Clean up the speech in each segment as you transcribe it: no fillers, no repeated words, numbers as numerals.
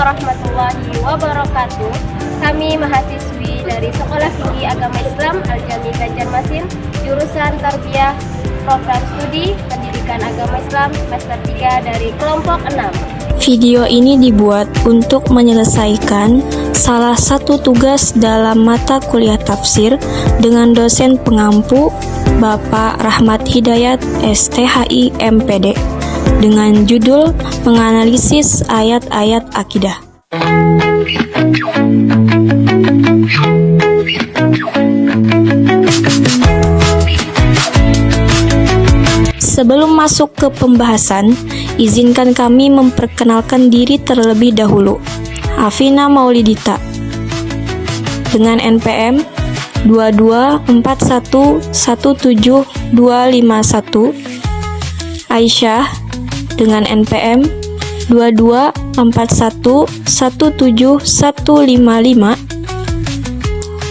warahmatullahi wabarakatuh. Kami mahasiswi dari Sekolah Tinggi Agama Islam Al-Jami Banjarmasin, jurusan Tarbiyah, program studi Pendidikan Agama Islam semester 3 dari kelompok 6. Video ini dibuat untuk menyelesaikan salah satu tugas dalam mata kuliah tafsir dengan dosen pengampu Bapak Rahmat Hidayat STHI MPD dengan judul menganalisis ayat-ayat akidah. Sebelum masuk ke pembahasan, izinkan kami memperkenalkan diri terlebih dahulu. Afina Maulidita dengan NPM 224117251, Aisyah dengan NPM 224117155,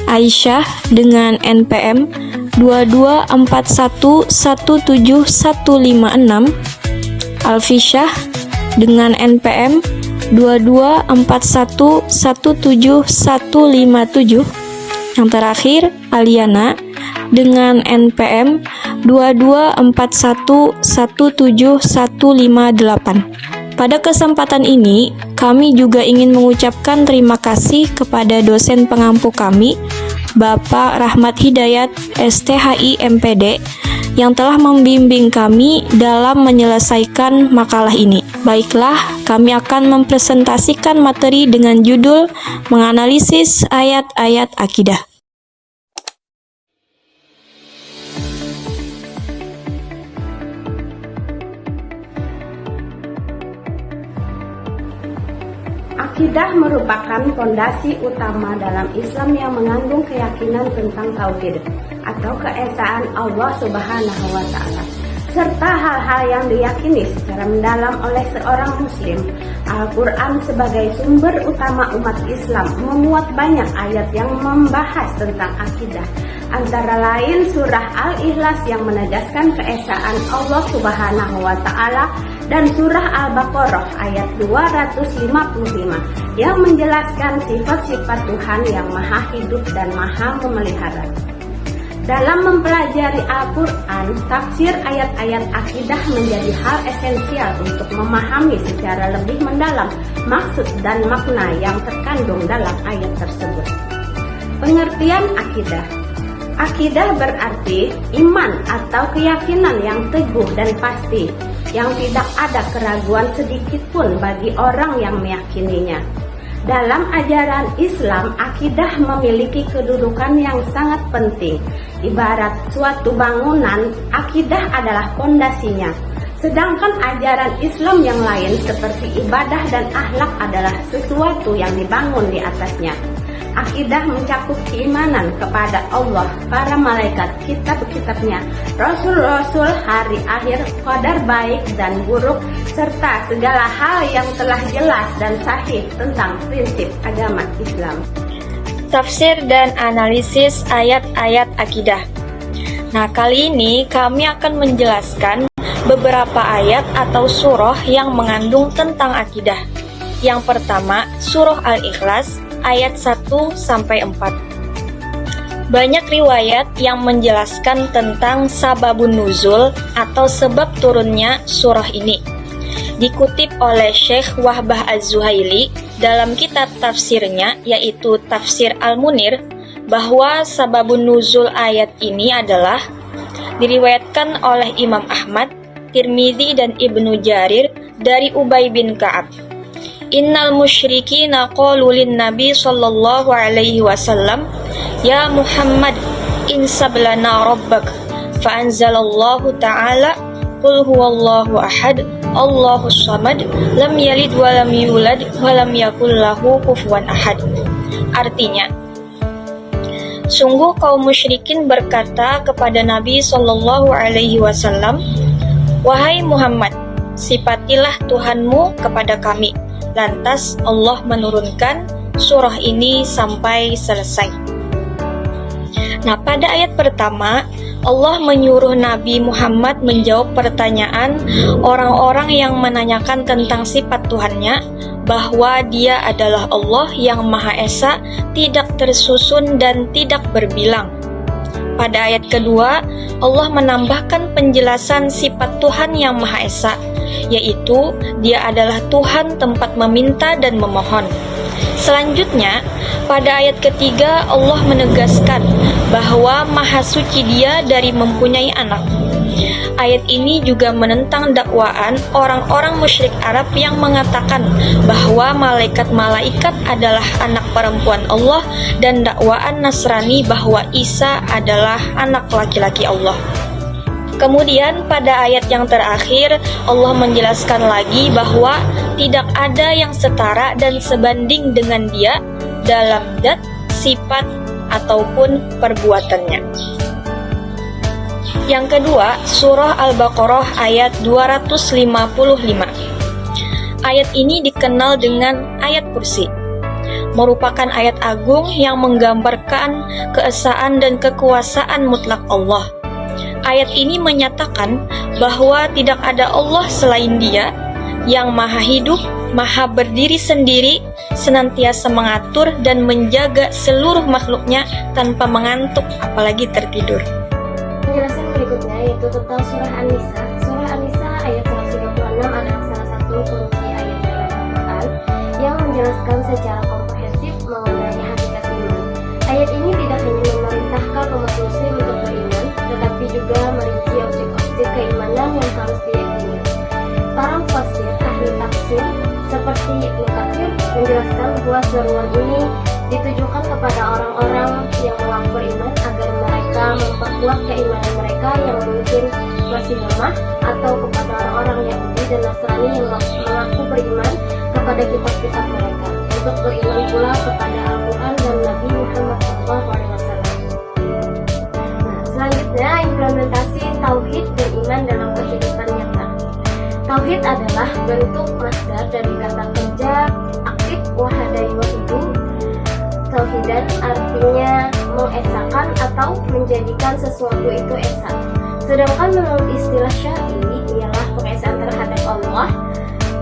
Aisyah dengan NPM 224117156, Alfisyah dengan NPM 224117157, yang terakhir Aliana dengan NPM 224117158. Pada kesempatan ini, kami juga ingin mengucapkan terima kasih kepada dosen pengampu kami, Bapak Rahmat Hidayat STHI MPD, yang telah membimbing kami dalam menyelesaikan makalah ini. Baiklah, kami akan mempresentasikan materi dengan judul menganalisis ayat-ayat akidah. Akidah merupakan fondasi utama dalam Islam yang mengandung keyakinan tentang tauhid atau keesaan Allah Subhanahu wa Ta'ala, serta hal-hal yang diyakini secara mendalam oleh seorang muslim. Al-Quran sebagai sumber utama umat Islam memuat banyak ayat yang membahas tentang akidah, antara lain surah Al-Ikhlas yang menegaskan keesaan Allah Subhanahu wa Ta'ala dan surah Al-Baqarah ayat 255 yang menjelaskan sifat-sifat Tuhan yang maha hidup dan maha memelihara. Dalam mempelajari Al-Quran, tafsir ayat-ayat akidah menjadi hal esensial untuk memahami secara lebih mendalam maksud dan makna yang terkandung dalam ayat tersebut. Pengertian akidah. Akidah berarti iman atau keyakinan yang teguh dan pasti, yang tidak ada keraguan sedikit pun bagi orang yang meyakininya. Dalam ajaran Islam, akidah memiliki kedudukan yang sangat penting. Ibarat suatu bangunan, akidah adalah fondasinya. Sedangkan ajaran Islam yang lain seperti ibadah dan akhlak adalah sesuatu yang dibangun di atasnya. Akidah mencakup keimanan kepada Allah, para malaikat, kitab-kitabnya, rasul-rasul, hari akhir, qadar baik dan buruk, serta segala hal yang telah jelas dan sahih tentang prinsip agama Islam. Tafsir dan analisis ayat-ayat akidah. Nah, kali ini kami akan menjelaskan beberapa ayat atau surah yang mengandung tentang akidah. Yang pertama, surah Al-Ikhlas ayat 1-4. Banyak riwayat yang menjelaskan tentang sababun nuzul atau sebab turunnya surah ini. Dikutip oleh Syekh Wahbah Az-Zuhaili dalam kitab tafsirnya, yaitu Tafsir Al-Munir, bahwa sababun nuzul ayat ini adalah diriwayatkan oleh Imam Ahmad, Tirmidzi dan Ibnu Jarir dari Ubay bin Ka'ab. Innal musyrikina qalu lin Nabi sallallahu alaihi wasallam, ya Muhammad, insab lana rabbak. Fa anzalallahu ta'ala, qul huwallahu ahad, Allahus samad, lam yalid wa lam yulad wa lam yakul lahu kufuwan ahad. Artinya, sungguh kaum musyrikin berkata kepada Nabi sallallahu alaihi wasallam, wahai Muhammad, sifatilah Tuhanmu kepada kami. Lantas Allah menurunkan surah ini sampai selesai. Nah, pada ayat pertama, Allah menyuruh Nabi Muhammad menjawab pertanyaan orang-orang yang menanyakan tentang sifat Tuhannya, bahwa Dia adalah Allah yang Maha Esa, tidak tersusun dan tidak berbilang. Pada ayat kedua, Allah menambahkan penjelasan sifat Tuhan yang Maha Esa, yaitu Dia adalah Tuhan tempat meminta dan memohon. Selanjutnya, pada ayat ketiga Allah menegaskan bahwa Maha Suci Dia dari mempunyai anak. Ayat ini juga menentang dakwaan orang-orang musyrik Arab yang mengatakan bahwa malaikat-malaikat adalah anak perempuan Allah dan dakwaan Nasrani bahwa Isa adalah anak laki-laki Allah. Kemudian pada ayat yang terakhir Allah menjelaskan lagi bahwa tidak ada yang setara dan sebanding dengan Dia dalam zat, sifat, ataupun perbuatannya. Yang kedua, surah Al-Baqarah ayat 255. Ayat ini dikenal dengan ayat kursi. Merupakan ayat agung yang menggambarkan keesaan dan kekuasaan mutlak Allah. Ayat ini menyatakan bahwa tidak ada Allah selain Dia yang maha hidup, maha berdiri sendiri, senantiasa mengatur dan menjaga seluruh makhluknya tanpa mengantuk apalagi tertidur. Penjelasan berikutnya yaitu tentang surah An-Nisa. Surah An-Nisa ayat 136 adalah salah satu kunci ayat dalam Al-Quran yang menjelaskan secara komprehensif mengenai hakikat iman. Ayat ini tidak hanya memerintahkan umat muslim untuk beriman, tetapi juga merinci objek-objek keimanan yang harus diyakini. Para mufassir ahli tafsir seperti Ibnu Katsir menjelaskan bahwa seruan ini ditujukan kepada orang-orang yang mengaku beriman agar mereka memperkuat keimanan mereka yang mungkin masih lemah, atau kepada orang-orang Yahudi dan Nasrani yang mengaku beriman kepada kitab-kitab mereka untuk beriman pula kepada Al-Quran dan Nabi Muhammad SAW. Selanjutnya, implementasi tauhid dan iman dalam kehidupan nyata. Tauhid adalah bentuk masdar dari kata kerja aktif wahadai wahidu. Tauhidan artinya mengesakan atau menjadikan sesuatu itu esa. Sedangkan menurut istilah syar'i ialah pengesaan terhadap Allah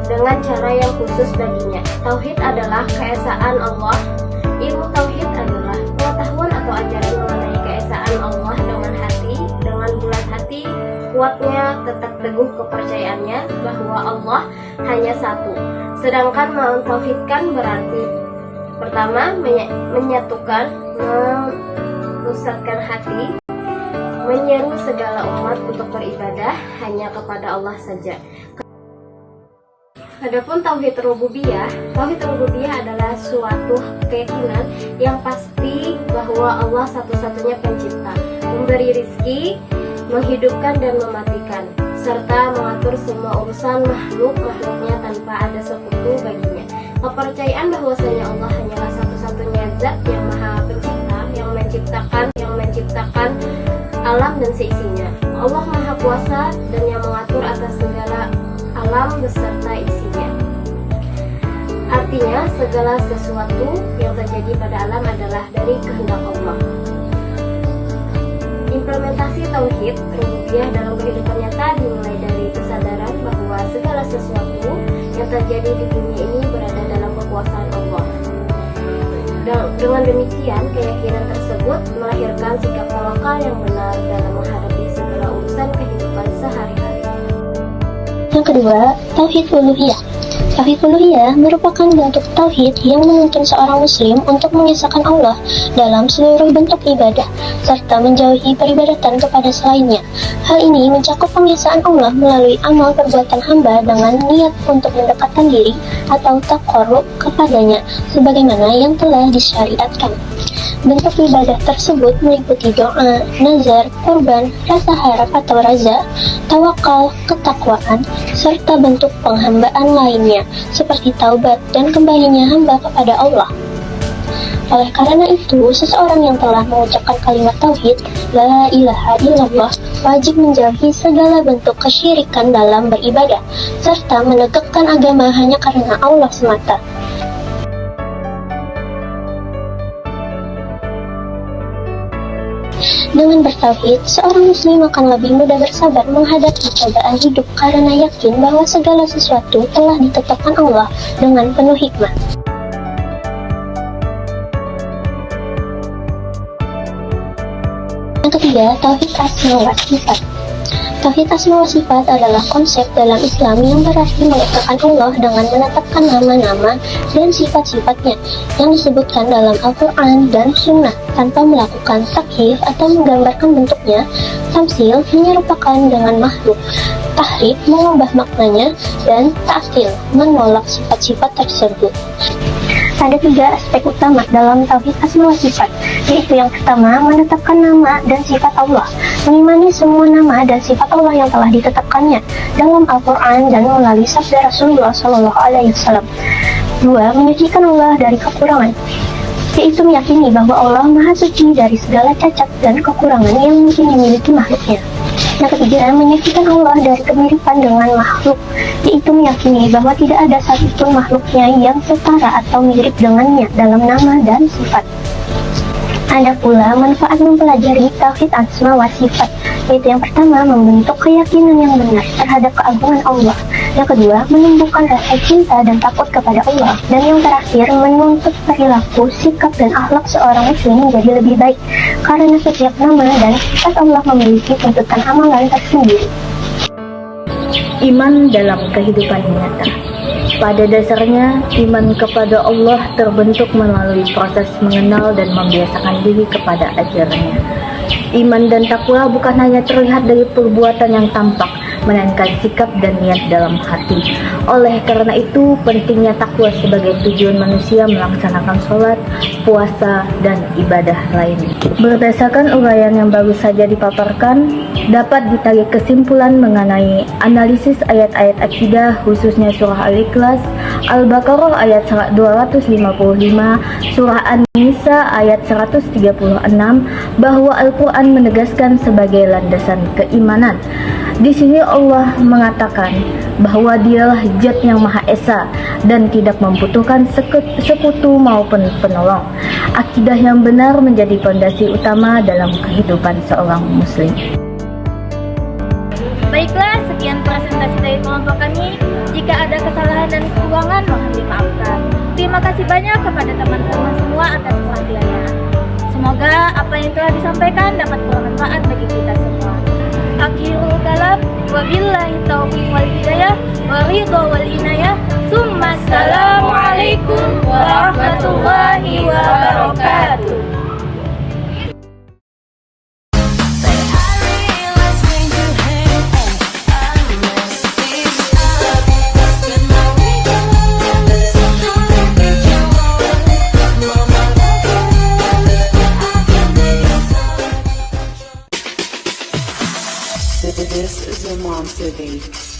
dengan cara yang khusus baginya. Tauhid adalah keesaan Allah. Ilmu tauhid adalah pengetahuan atau ajaran mengenai keesaan Allah dengan hati, dengan bulat hati, kuatnya tetap teguh kepercayaannya bahwa Allah hanya satu. Sedangkan mentauhidkan berarti pertama menyatukan, memusatkan hati, menyeru segala umat untuk beribadah hanya kepada Allah saja. Adapun tauhid rububiyah adalah suatu keyakinan yang pasti bahwa Allah satu-satunya pencipta, memberi rizki, menghidupkan dan mematikan, serta mengatur semua urusan makhluknya tanpa ada sekutu baginya. Kepercayaan bahwasanya Allah hanyalah satu-satunya zat yang maha pencipta, yang menciptakan alam dan seisinya. Allah maha kuasa dan yang mengatur atas segala alam beserta isinya. Artinya, segala sesuatu yang terjadi pada alam adalah dari kehendak Allah. Implementasi tauhid rububiyah dalam kehidupan nyata dimulai dari kesadaran bahwa segala sesuatu yang terjadi di dunia ini berada dalam kekuasaan Allah. Dengan demikian, keyakinan tersebut melahirkan sikap tawakal yang benar dalam menghadapi segala urusan kehidupan sehari-hari. Yang kedua, tauhid uluhiyah. Tauhid uluhiyah merupakan bentuk tauhid yang menuntun seorang muslim untuk mengesahkan Allah dalam seluruh bentuk ibadah, serta menjauhi peribadatan kepada selainnya. Hal ini mencakup pengesaan Allah melalui amal perbuatan hamba dengan niat untuk mendekatkan diri atau taqarrub kepadanya, sebagaimana yang telah disyariatkan. Bentuk ibadah tersebut meliputi doa, nazar, kurban, rasa harap atau raza, tawakal, ketakwaan, serta bentuk penghambaan lainnya, seperti taubat dan kembalinya hamba kepada Allah. Oleh karena itu, seseorang yang telah mengucapkan kalimat tauhid, la ilaha illallah, wajib menjauhi segala bentuk kesyirikan dalam beribadah, serta menegakkan agama hanya karena Allah semata. Dengan bertauhid, seorang muslim akan lebih mudah bersabar menghadapi cobaan hidup karena yakin bahwa segala sesuatu telah ditetapkan Allah dengan penuh hikmah. Yang ketiga, tauhid asma wa sifat. Tauhid asma wa sifat adalah konsep dalam Islam yang berarti mengesahkan Allah dengan menetapkan nama-nama dan sifat-sifatnya yang disebutkan dalam Al-Quran dan Sunnah tanpa melakukan takyif atau menggambarkan bentuknya. Tamsil menyerupakan dengan makhluk, tahrif mengubah maknanya, dan ta'til menolak sifat-sifat tersebut. Ada 3 aspek utama dalam tauhid asma wa sifat, yaitu yang pertama, menetapkan nama dan sifat Allah, mengimani semua nama dan sifat Allah yang telah ditetapkannya dalam Al-Quran dan melalui sabda Rasulullah SAW. 2. Menyucikan Allah dari kekurangan, yaitu meyakini bahwa Allah Maha Suci dari segala cacat dan kekurangan yang mungkin dimiliki makhluknya. Yang ketiga, menyucikan Allah dari kemiripan dengan makhluk, yaitu meyakini bahwa tidak ada satupun makhluknya yang setara atau mirip dengannya dalam nama dan sifat. Ada pula manfaat mempelajari tauhid asma wa sifat, yaitu yang pertama, membentuk keyakinan yang benar terhadap keagungan Allah. Yang kedua, menumbuhkan rasa cinta dan takut kepada Allah. Dan yang terakhir, menuntut perilaku, sikap, dan akhlak seorang muslim menjadi lebih baik, karena setiap nama dan sifat Allah memiliki tuntutan amalan tersendiri. Iman dalam kehidupan nyata. Pada dasarnya, iman kepada Allah terbentuk melalui proses mengenal dan membiasakan diri kepada ajarannya. Iman dan takwa bukan hanya terlihat dari perbuatan yang tampak, melainkan sikap dan niat dalam hati. Oleh karena itu, pentingnya takwa sebagai tujuan manusia melaksanakan sholat, puasa, dan ibadah lainnya. Berdasarkan uraian yang baru saja dipaparkan, dapat ditarik kesimpulan mengenai analisis ayat-ayat akidah, khususnya surah Al-Ikhlas, Al-Baqarah ayat 255, surah An-Nisa ayat 136, bahwa Al-Quran menegaskan sebagai landasan keimanan. Di sini Allah mengatakan bahwa Dialah Zat yang Maha Esa dan tidak membutuhkan sekutu maupun penolong. Akidah yang benar menjadi fondasi utama dalam kehidupan seorang muslim. Baiklah, sekian presentasi dari kelompok kami. Jika ada kesalahan dan kekurangan, mohon dimaafkan. Terima kasih banyak kepada teman-teman semua atas perhatiannya. Semoga apa yang telah disampaikan dapat bermanfaat bagi kita semua. Akhirul kalam, wabillahi taufiq wal hidayah, waridho wal inayah. Assalamualaikum warahmatullahi wabarakatuh. This is a monster beat.